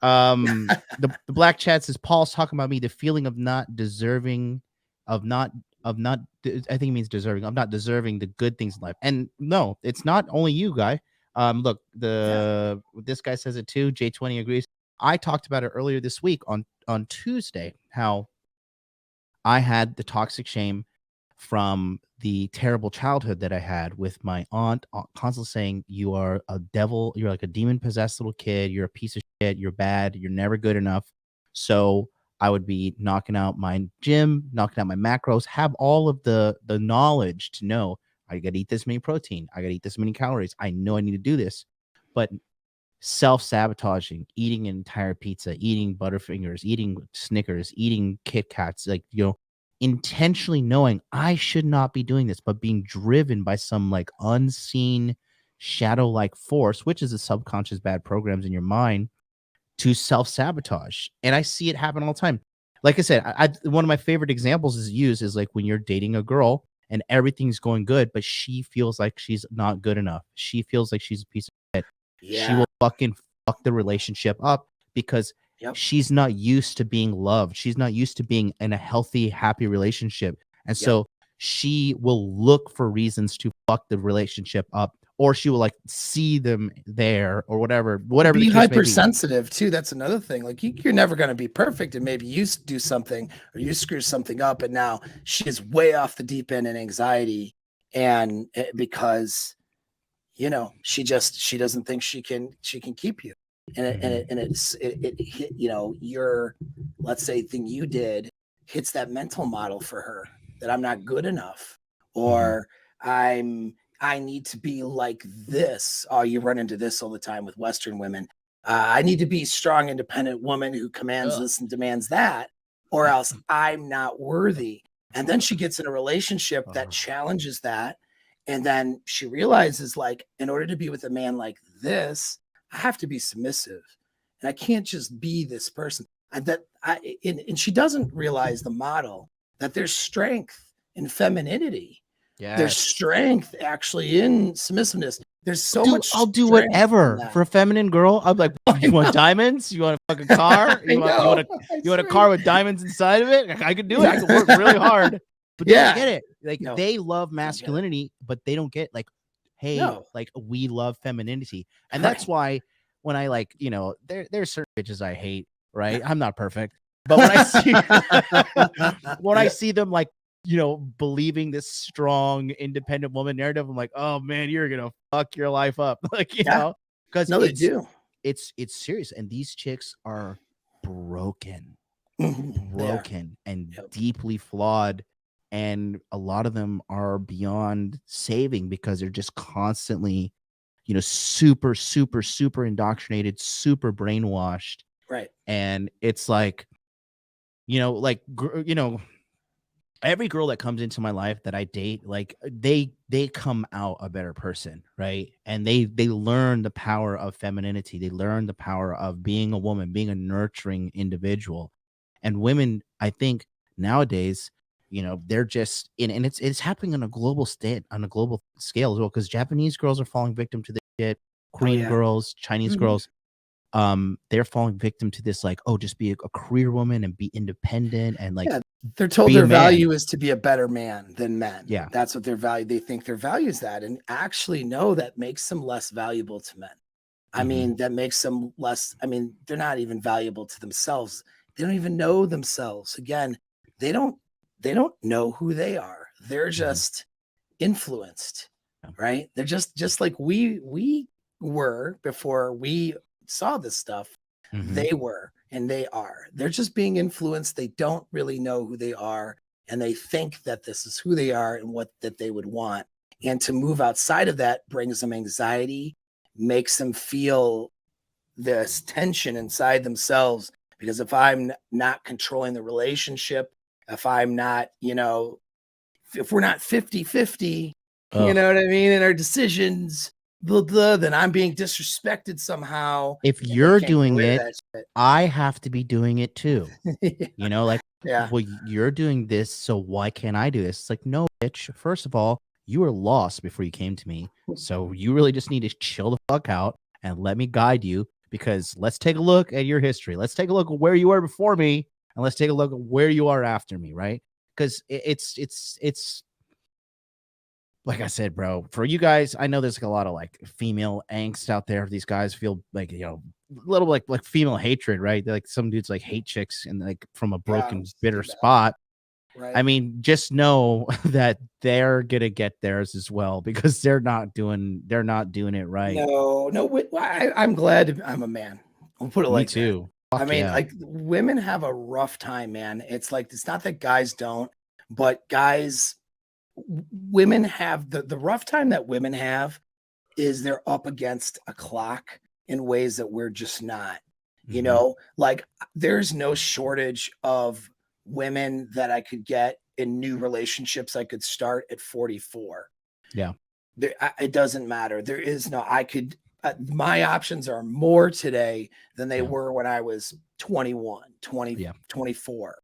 The black chat says Paul's talking about me. The feeling of not deserving, of not I think it means deserving. I'm not deserving the good things in life. And no, it's not only you, guy. Look, this guy says it too. J20 agrees. I talked about it earlier this week on Tuesday, how I had the toxic shame from the terrible childhood that I had with my aunt constantly saying, you are a devil, you're like a demon possessed little kid, you're a piece of shit, you're bad, you're never good enough. So I would be knocking out my gym, knocking out my macros, have all of the knowledge to know I gotta eat this many protein, I gotta eat this many calories, I know I need to do this. But self-sabotaging, eating an entire pizza, eating Butterfingers, eating Snickers, eating Kit Kats, like, intentionally knowing I should not be doing this, but being driven by some like unseen shadow-like force, which is the subconscious bad programs in your mind, to self-sabotage. And I see it happen all the time. Like I said, one of my favorite examples is like when you're dating a girl and everything's going good, but she feels like she's not good enough. She feels like she's a piece of shit. Yeah. She will fucking fuck the relationship up because she's not used to being loved. She's not used to being in a healthy, happy relationship. And so she will look for reasons to fuck the relationship up, or she will like see them there or whatever be hypersensitive too. That's another thing. Like you're never going to be perfect, and maybe you do something or you screw something up, and now she's way off the deep end in anxiety, and because she doesn't think she can keep you, and your, let's say, thing you did hits that mental model for her that I'm not good enough, or I need to be like this. Oh, you run into this all the time with Western women. I need to be a strong, independent woman who commands this and demands that, or else I'm not worthy. And then she gets in a relationship that challenges that. And then she realizes, like, in order to be with a man like this, I have to be submissive, and I can't just be this person. And she doesn't realize the model that there's strength in femininity. Yes. There's strength actually in submissiveness. There's so much. I'll do whatever for a feminine girl. I'm like, you want diamonds? You want a fucking car? You want a car with diamonds inside of it? I could do it. I could work really hard. But they don't get it. Like they love masculinity, but they don't get like, hey, like we love femininity. And that's why when I like, there's certain bitches I hate, right? I'm not perfect. But when I see them like, believing this strong, independent woman narrative, I'm like, oh man, you're gonna fuck your life up. Like, because they do. It's serious. And these chicks are broken and deeply flawed. And a lot of them are beyond saving because they're just constantly, super, super, super indoctrinated, super brainwashed. Right. And it's like, every girl that comes into my life that I date, like they come out a better person, right? And they learn the power of femininity. They learn the power of being a woman, being a nurturing individual. And women, I think nowadays, they're just and it's happening on a global scale as well, because Japanese girls are falling victim to this shit. Korean girls, Chinese girls, they're falling victim to this, like, just be a career woman and be independent and like they're told their value is to be a better man than men. Yeah, that's what their value. They think their value is that, and actually, no, that makes them less valuable to men. I mean, that makes them less. I mean, they're not even valuable to themselves. They don't even know themselves. Again, they don't know who they are. They're just influenced, right? They're just like we were before we saw this stuff. They were and they are. They're just being influenced. They don't really know who they are, and they think that this is who they are and what that they would want. And to move outside of that brings them anxiety, makes them feel this tension inside themselves, because if I'm not controlling the relationship, if I'm not, if we're not 50-50, you know what I mean, in our decisions, then I'm being disrespected somehow. If you're doing it, I have to be doing it too. Well, you're doing this, so why can't I do this? It's like, no, bitch. First of all, you were lost before you came to me, so you really just need to chill the fuck out and let me guide you because let's take a look at your history. Let's take a look at where you were before me, and let's take a look at where you are after me, right? Because it's like I said, bro, for you guys, I know there's like a lot of like female angst out there. These guys feel like, you know, a little like female hatred, right? They're like some dudes like hate chicks and like from a Yeah, broken, it's bitter too bad. spot. I Right. mean, just know that they're gonna get theirs as well because they're not doing it right. No, no, I'm glad I'm a man. I'll put it Me like that. too. I Fuck mean, yeah. like women have a rough time, man. It's like it's not that guys don't, but guys, women have the rough time that women have is they're up against a clock in ways that we're just not. You Hmm. know, like there's no shortage of women that I could get in new relationships I could start at 44. Yeah. It doesn't matter. There is no, I could, my options are more today than they Yeah. were when I was 21, 20, Yeah. 24,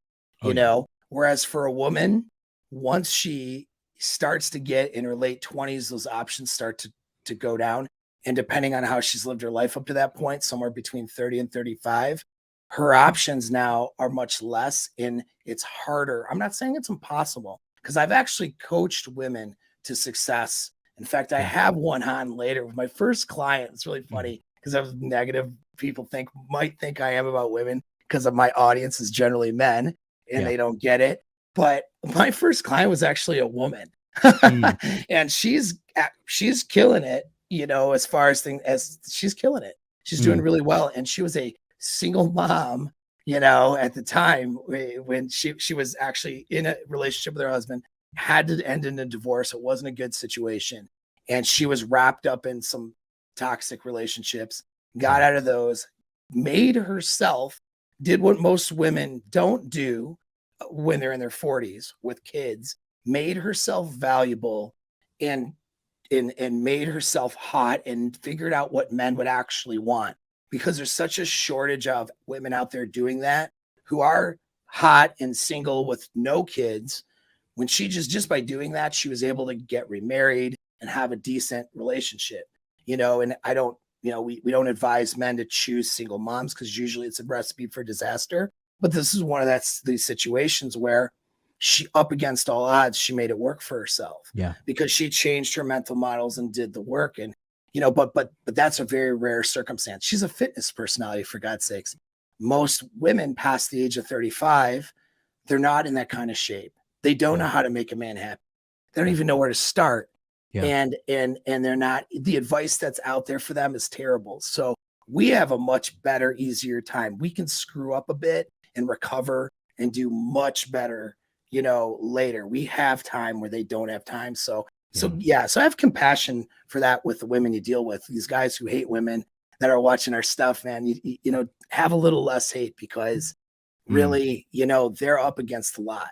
Oh you yeah. know? Whereas for a woman, once she starts to get in her late 20s, those options start to go down. And depending on how she's lived her life up to that point, somewhere between 30 and 35, her options now are much less and it's harder. I'm not saying it's impossible because I've actually coached women to success. In fact, I Yeah. have one on later with my first client. It's really Mhm. funny because I was negative people might think I am about women because of my audience is generally men and Yeah. they don't get it. But my first client was actually a woman. Mm. And she's killing it, you know, as far as things as she's killing it. She's doing Mm. really well. And she was a single mom, you know, at the time when she was actually in a relationship with her husband, had to end in a divorce. It wasn't a good situation. And she was wrapped up in some toxic relationships, got Yeah. out of those, made herself, did what most women don't do when they're in their 40s with kids, made herself valuable and and made herself hot and figured out what men would actually want because there's such a shortage of women out there doing that who are hot and single with no kids. When she just by doing that, she was able to get remarried and have a decent relationship, you know. And I don't, you know, we don't advise men to choose single moms because usually it's a recipe for disaster. But this is one of these situations where she, up against all odds, she made it work for herself Yeah. because she changed her mental models and did the work. And you know, but that's a very rare circumstance. She's a fitness personality, for God's sakes. Most women past the age of 35, they're not in that kind of shape. They don't Yeah. know how to make a man happy. They don't Yeah. even know where to start. Yeah. And they're not, the advice that's out there for them is terrible. So we have a much better, easier time. We can screw up a bit and recover and do much better, you know, later. We have time where they don't have time. So Yeah. yeah, so I have compassion for that with the women you deal with. These guys who hate women that are watching our stuff, man, you know, have a little less hate because Mm. really, you know, they're up against a lot.